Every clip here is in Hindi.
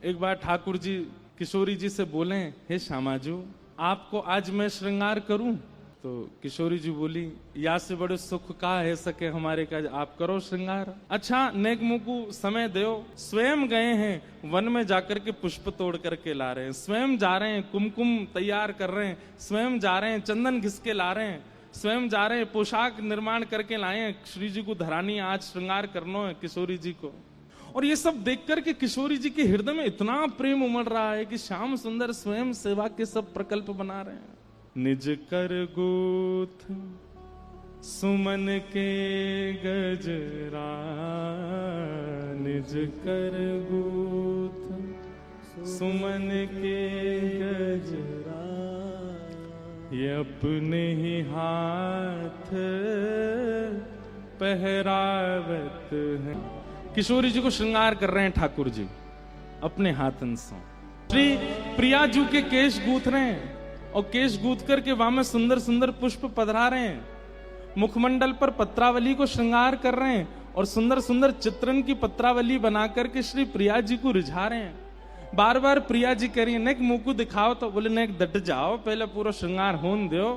एक बार ठाकुर जी किशोरी जी से बोले, हे श्यामाजू आपको आज मैं श्रृंगार करूं? तो किशोरी जी बोली, या से बड़े सुख का है सके हमारे का, आप करो श्रृंगार। अच्छा नेक मुकु समय दो। स्वयं गए हैं वन में जाकर के पुष्प तोड़ करके ला रहे हैं, स्वयं जा रहे हैं कुमकुम तैयार कर रहे हैं, स्वयं जा रहे हैं चंदन घिस के ला रहे हैं, स्वयं जा रहे हैं पोशाक निर्माण करके लाए हैं, श्री जी को धरानी आज श्रृंगार करना है किशोरी जी को। और ये सब देख करके किशोरी जी के हृदय में इतना प्रेम उमड़ रहा है कि श्याम सुंदर स्वयं सेवा के सब प्रकल्प बना रहे हैं। निज कर गूथ सुमन के गजरा, निज कर गूथ सुमन के गजरा, ये अपने ही हाथ पहरावत है। किशोरी जी को श्रृंगार कर रहे हैं ठाकुर जी अपने हाथन से। श्री प्रिया जी के केश गूथ रहे हैं और केश गूथ करके वहां में सुंदर सुंदर पुष्प पधरा रहे हैं, मुखमंडल पर पत्रावली को श्रृंगार कर रहे हैं और सुंदर सुंदर चित्रण की पत्रावली बना करके श्री प्रिया जी को रिझा रहे हैं। बार बार प्रिया जी कह रही है, नेक मुंह को दिखाओ, तो बोले नेक डट जाओ, पहले पूरा श्रृंगार होने दो।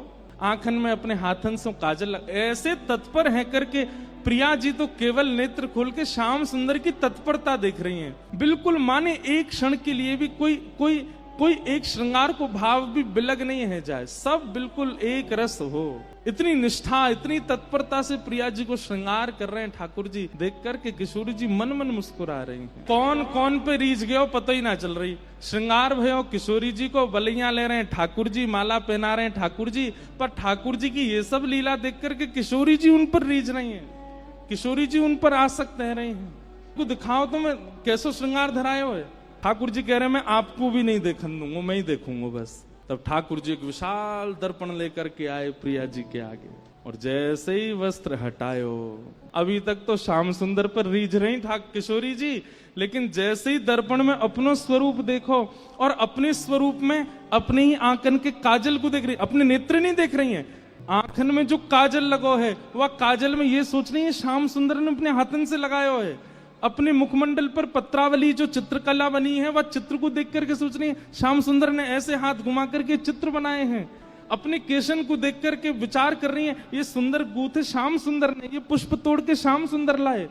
आंखन में अपने हाथन से काजल ऐसे तत्पर है करके प्रिया जी तो केवल नेत्र खोल के श्याम सुंदर की तत्परता देख रही हैं। बिल्कुल माने एक क्षण के लिए भी कोई एक श्रृंगार को भाव भी बिलग नहीं है जाए, सब बिल्कुल एक रस हो। इतनी निष्ठा इतनी तत्परता से प्रिया जी को श्रृंगार कर रहे हैं ठाकुर जी। देख करके किशोरी जी मन मन मुस्कुरा रही हैं। कौन कौन पे रीझ गयो पता ही ना चल रही। श्रृंगार भयो किशोरी जी को, बलियां ले रहे हैं ठाकुर जी, माला पहना रहे हैं ठाकुर जी, पर ठाकुर जी की ये सब लीला देख करके किशोरी जी उन पर रीझ रही है, किशोरी जी उन पर आसक्त रह रही हैं। को दिखाओ तो मैं कैसो श्रृंगार धराए हो। ठाकुर जी कह रहे हैं मैं आपको भी नहीं देखने दूंगा, मैं ही देखूंगा बस। तब ठाकुर जी एक विशाल दर्पण लेकर के आए प्रिया जी के आगे और जैसे ही वस्त्र हटायो, अभी तक तो श्याम सुंदर पर रीझ रही ठाकुर किशोरी जी, लेकिन जैसे ही दर्पण में अपनो स्वरूप देखो और अपने स्वरूप में अपने ही आंखन के काजल को देख रही, अपने नेत्र नहीं देख रही है, आंखन में जो काजल लगो है वह काजल में ये सोच रही है श्याम सुंदर ने अपने हाथन से लगायो है। अपने मुखमंडल पर पत्रावली जो चित्रकला बनी है वह चित्र को देख करके सोच रही है श्याम सुंदर ने ऐसे हाथ घुमा करके चित्र बनाए हैं। अपने केशन को देख करके विचार कर रही है ये सुंदर गूथे श्याम सुंदर ने, ये पुष्प तोड़ के श्याम सुंदर लाए।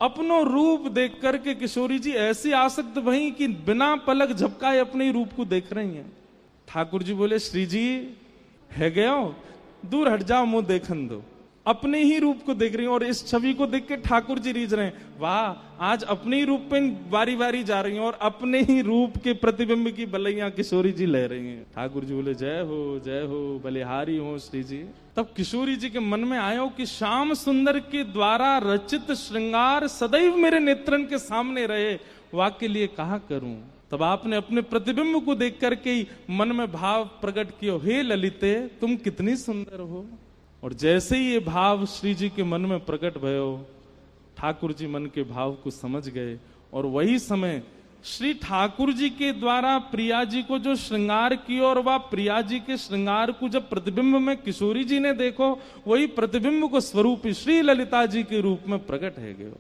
अपनो रूप देख करके किशोरी जी ऐसी आसक्त भई कि बिना पलक झपकाए अपने रूप को देख रही हैं। ठाकुर जी बोले, श्री जी है गयो, दूर हट जाओ, मुंह देखन दो। अपने ही रूप को देख रही हैं और इस छवि को देख के ठाकुर जी रीझ रहे हैं, वाह आज अपने ही रूप पे बारी बारी जा रही हैं और अपने ही रूप के प्रतिबिंब की बलैया किशोरी जी ले रही हैं। ठाकुर जी बोले, जय हो बलिहारी हो श्री जी। तब किशोरी जी के मन में आयो कि श्याम सुंदर के द्वारा रचित श्रृंगार सदैव मेरे नेत्रन के सामने रहे, वाके लिए कहा करूं। तब आपने अपने प्रतिबिंब को देख करके ही मन में भाव प्रकट किया, हे ललिते तुम कितनी सुंदर हो। और जैसे ही ये भाव श्री जी के मन में प्रकट भयो, ठाकुर जी मन के भाव को समझ गए और वही समय श्री ठाकुर जी के द्वारा प्रिया जी को जो श्रृंगार किया और वह प्रिया जी के श्रृंगार को जब प्रतिबिंब में किशोरी जी ने देखो, वही प्रतिबिंब को स्वरूप श्री ललिता जी के रूप में प्रकट है गयो।